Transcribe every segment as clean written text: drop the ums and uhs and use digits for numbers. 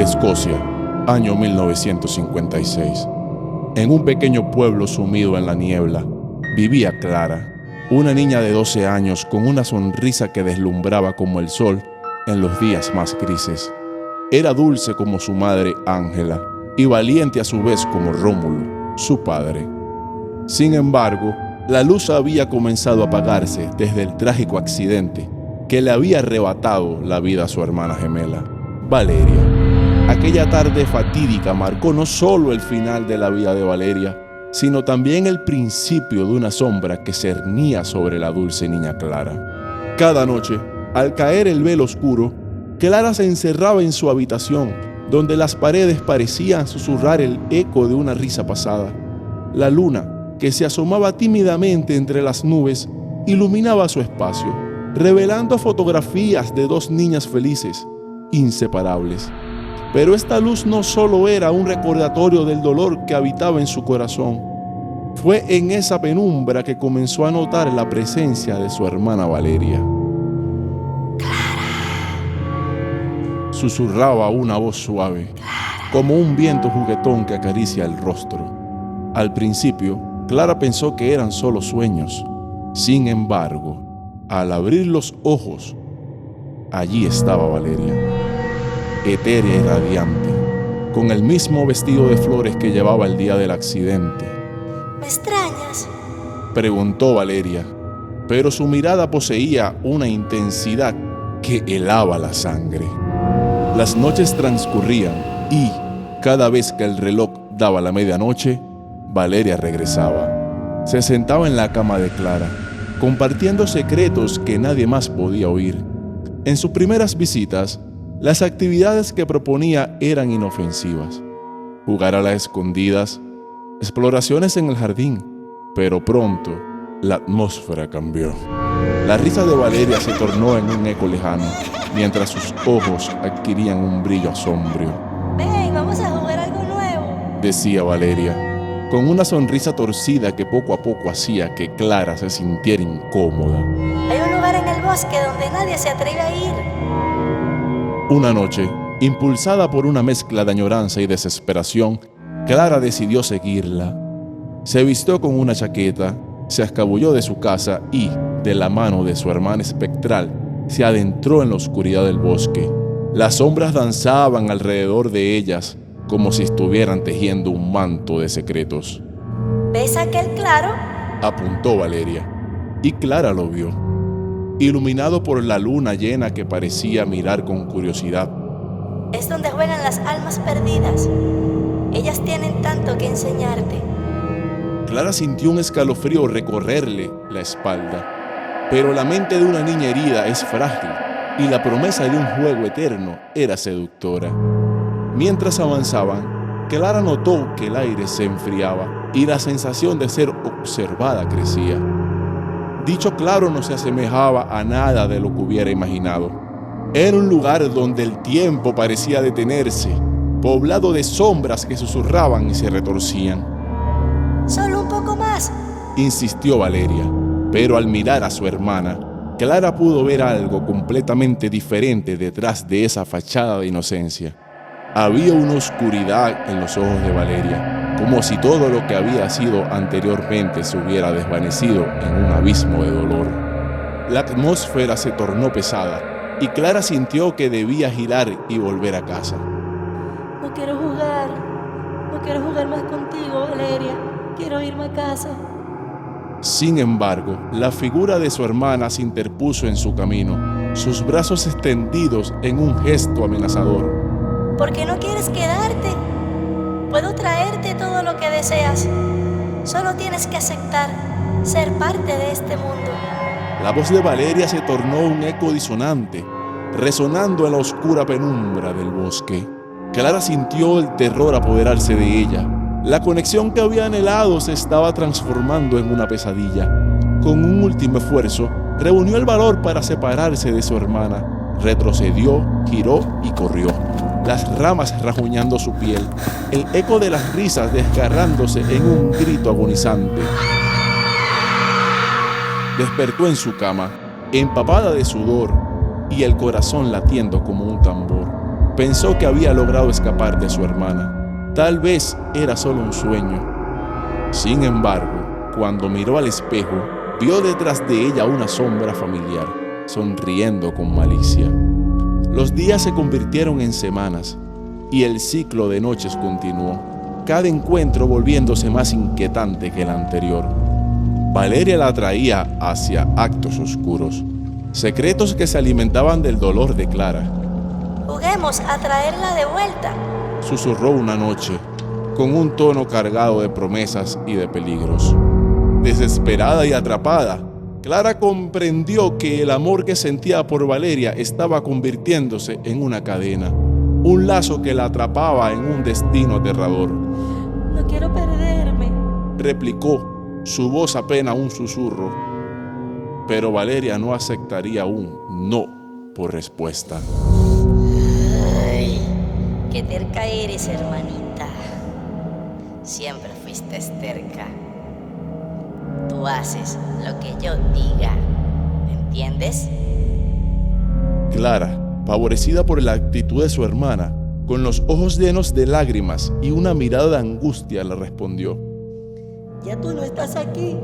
Escocia, año 1956. En un pequeño pueblo sumido en la niebla, vivía Clara, una niña de 12 años con una sonrisa que deslumbraba como el sol en los días más grises. Era dulce como su madre Ángela y valiente a su vez como Rómulo, su padre. Sin embargo, la luz había comenzado a apagarse desde el trágico accidente que le había arrebatado la vida a su hermana gemela, Valeria. Aquella tarde fatídica marcó no solo el final de la vida de Valeria, sino también el principio de una sombra que cernía sobre la dulce niña Clara. Cada noche, al caer el velo oscuro, Clara se encerraba en su habitación, donde las paredes parecían susurrar el eco de una risa pasada. La luna, que se asomaba tímidamente entre las nubes, iluminaba su espacio, revelando fotografías de dos niñas felices, inseparables. Pero esta luz no solo era un recordatorio del dolor que habitaba en su corazón. Fue en esa penumbra que comenzó a notar la presencia de su hermana Valeria. ¡Clara! Susurraba una voz suave, como un viento juguetón que acaricia el rostro. Al principio, Clara pensó que eran solo sueños. Sin embargo, al abrir los ojos, allí estaba Valeria, etérea y radiante, con el mismo vestido de flores que llevaba el día del accidente. ¿Me extrañas? Preguntó Valeria, pero su mirada poseía una intensidad que helaba la sangre. Las noches transcurrían y, cada vez que el reloj daba la medianoche, Valeria regresaba. Se sentaba en la cama de Clara, compartiendo secretos que nadie más podía oír. En sus primeras visitas, las actividades que proponía eran inofensivas. Jugar a las escondidas, exploraciones en el jardín, pero pronto la atmósfera cambió. La risa de Valeria se tornó en un eco lejano, mientras sus ojos adquirían un brillo sombrío. Ven, vamos a jugar algo nuevo, decía Valeria, con una sonrisa torcida que poco a poco hacía que Clara se sintiera incómoda. Hay un lugar en el bosque donde nadie se atreve a ir. Una noche, impulsada por una mezcla de añoranza y desesperación, Clara decidió seguirla. Se vistió con una chaqueta, se escabulló de su casa y, de la mano de su hermana espectral, se adentró en la oscuridad del bosque. Las sombras danzaban alrededor de ellas, como si estuvieran tejiendo un manto de secretos. ¿Ves aquel claro? Apuntó Valeria, y Clara lo vio, iluminado por la luna llena que parecía mirar con curiosidad. Es donde juegan las almas perdidas. Ellas tienen tanto que enseñarte. Clara sintió un escalofrío recorrerle la espalda, pero la mente de una niña herida es frágil y la promesa de un juego eterno era seductora. Mientras avanzaban, Clara notó que el aire se enfriaba y la sensación de ser observada crecía. Dicho claro no se asemejaba a nada de lo que hubiera imaginado. Era un lugar donde el tiempo parecía detenerse, poblado de sombras que susurraban y se retorcían. Solo un poco más, insistió Valeria, pero al mirar a su hermana, Clara pudo ver algo completamente diferente detrás de esa fachada de inocencia. Había una oscuridad en los ojos de Valeria, como si todo lo que había sido anteriormente se hubiera desvanecido en un abismo de dolor. La atmósfera se tornó pesada y Clara sintió que debía girar y volver a casa. no quiero jugar más contigo, Valeria. Quiero irme a casa. Sin embargo, la figura de su hermana se interpuso en su camino, sus brazos extendidos en un gesto amenazador. ¿Por qué no quieres quedarte? Puedo traerte todo lo que deseas. Solo tienes que aceptar ser parte de este mundo. La voz de Valeria se tornó un eco disonante, resonando en la oscura penumbra del bosque. Clara sintió el terror apoderarse de ella. La conexión que había anhelado se estaba transformando en una pesadilla. Con un último esfuerzo, reunió el valor para separarse de su hermana. Retrocedió, giró y corrió. Las ramas rajuñando su piel, el eco de las risas desgarrándose en un grito agonizante. Despertó en su cama, empapada de sudor y el corazón latiendo como un tambor. Pensó que había logrado escapar de su hermana. Tal vez era solo un sueño. Sin embargo, cuando miró al espejo, vio detrás de ella una sombra familiar, sonriendo con malicia. Los días se convirtieron en semanas y el ciclo de noches continuó, cada encuentro volviéndose más inquietante que el anterior. Valeria la atraía hacia actos oscuros, secretos que se alimentaban del dolor de Clara. Juguemos a traerla de vuelta. Susurró una noche, con un tono cargado de promesas y de peligros. Desesperada y atrapada, Clara comprendió que el amor que sentía por Valeria estaba convirtiéndose en una cadena, un lazo que la atrapaba en un destino aterrador. No quiero perderme, replicó, su voz apenas un susurro. Pero Valeria no aceptaría un no por respuesta. Ay, qué terca eres, hermanita. Siempre fuiste terca. Tú haces lo que yo diga, ¿entiendes? Clara, favorecida por la actitud de su hermana, con los ojos llenos de lágrimas y una mirada de angustia, le respondió: Ya tú no estás aquí.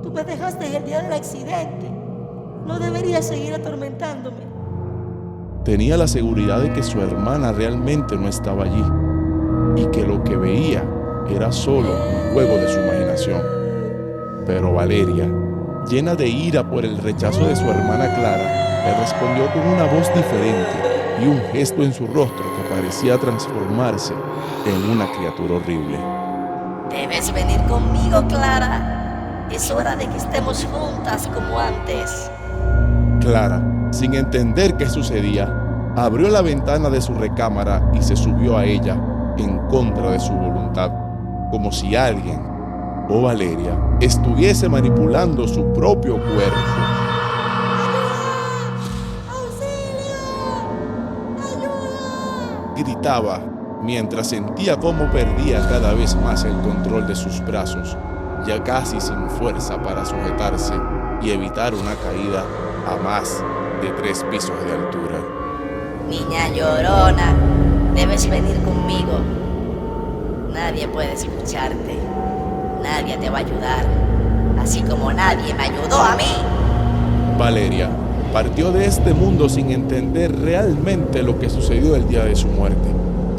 Tú me dejaste el día del accidente. No deberías seguir atormentándome. Tenía la seguridad de que su hermana realmente no estaba allí y que lo que veía era solo un juego de su imaginación. Pero Valeria, llena de ira por el rechazo de su hermana Clara, le respondió con una voz diferente y un gesto en su rostro que parecía transformarse en una criatura horrible. Debes venir conmigo, Clara. Es hora de que estemos juntas como antes. Clara, sin entender qué sucedía, abrió la ventana de su recámara y se subió a ella en contra de su voluntad, como si alguien, o Valeria, estuviese manipulando su propio cuerpo. Gritaba mientras sentía cómo perdía cada vez más el control de sus brazos, ya casi sin fuerza para sujetarse y evitar una caída a más de 3 pisos de altura. Niña llorona, debes venir conmigo. Nadie puede escucharte. Nadie te va a ayudar, así como nadie me ayudó a mí. Valeria partió de este mundo sin entender realmente lo que sucedió el día de su muerte.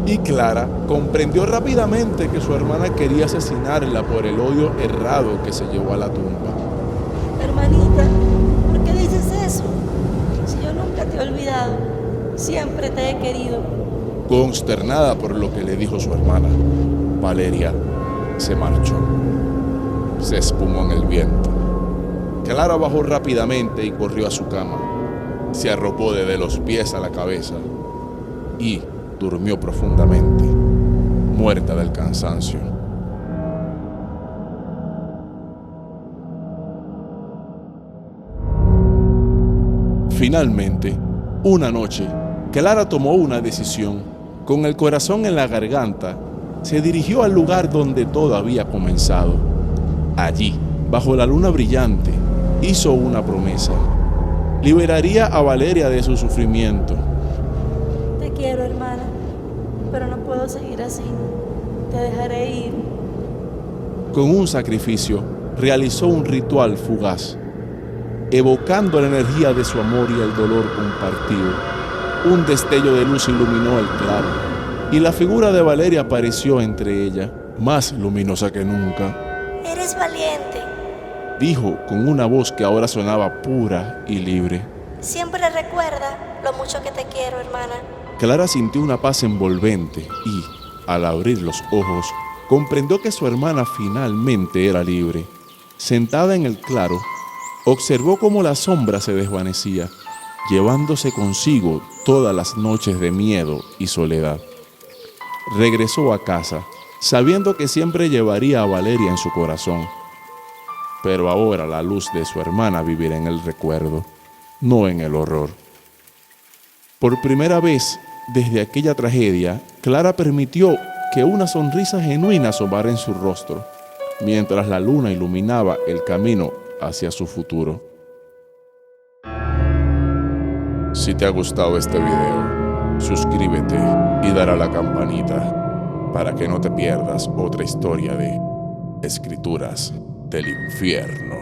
Y Clara comprendió rápidamente que su hermana quería asesinarla por el odio errado que se llevó a la tumba. Hermanita, ¿por qué dices eso? Si yo nunca te he olvidado, siempre te he querido. Consternada por lo que le dijo su hermana, Valeria se marchó. Se espumó en el viento. Clara bajó rápidamente y corrió a su cama. Se arropó desde los pies a la cabeza y durmió profundamente, muerta del cansancio. Finalmente, una noche, Clara tomó una decisión. Con el corazón en la garganta, se dirigió al lugar donde todo había comenzado. Allí, bajo la luna brillante, hizo una promesa. Liberaría a Valeria de su sufrimiento. Te quiero, hermana, pero no puedo seguir así. Te dejaré ir. Con un sacrificio, realizó un ritual fugaz, evocando la energía de su amor y el dolor compartido. Un destello de luz iluminó el claro, y la figura de Valeria apareció entre ella, más luminosa que nunca. Eres valiente. Dijo con una voz que ahora sonaba pura y libre. Siempre recuerda lo mucho que te quiero, hermana. Clara sintió una paz envolvente y, al abrir los ojos, comprendió que su hermana finalmente era libre. Sentada en el claro, observó cómo la sombra se desvanecía, llevándose consigo todas las noches de miedo y soledad. Regresó a casa, sabiendo que siempre llevaría a Valeria en su corazón. Pero ahora la luz de su hermana vivirá en el recuerdo, no en el horror. Por primera vez desde aquella tragedia, Clara permitió que una sonrisa genuina asomara en su rostro, mientras la luna iluminaba el camino hacia su futuro. Si te ha gustado este video, suscríbete y dale a la campanita para que no te pierdas otra historia de Escrituras del Infierno.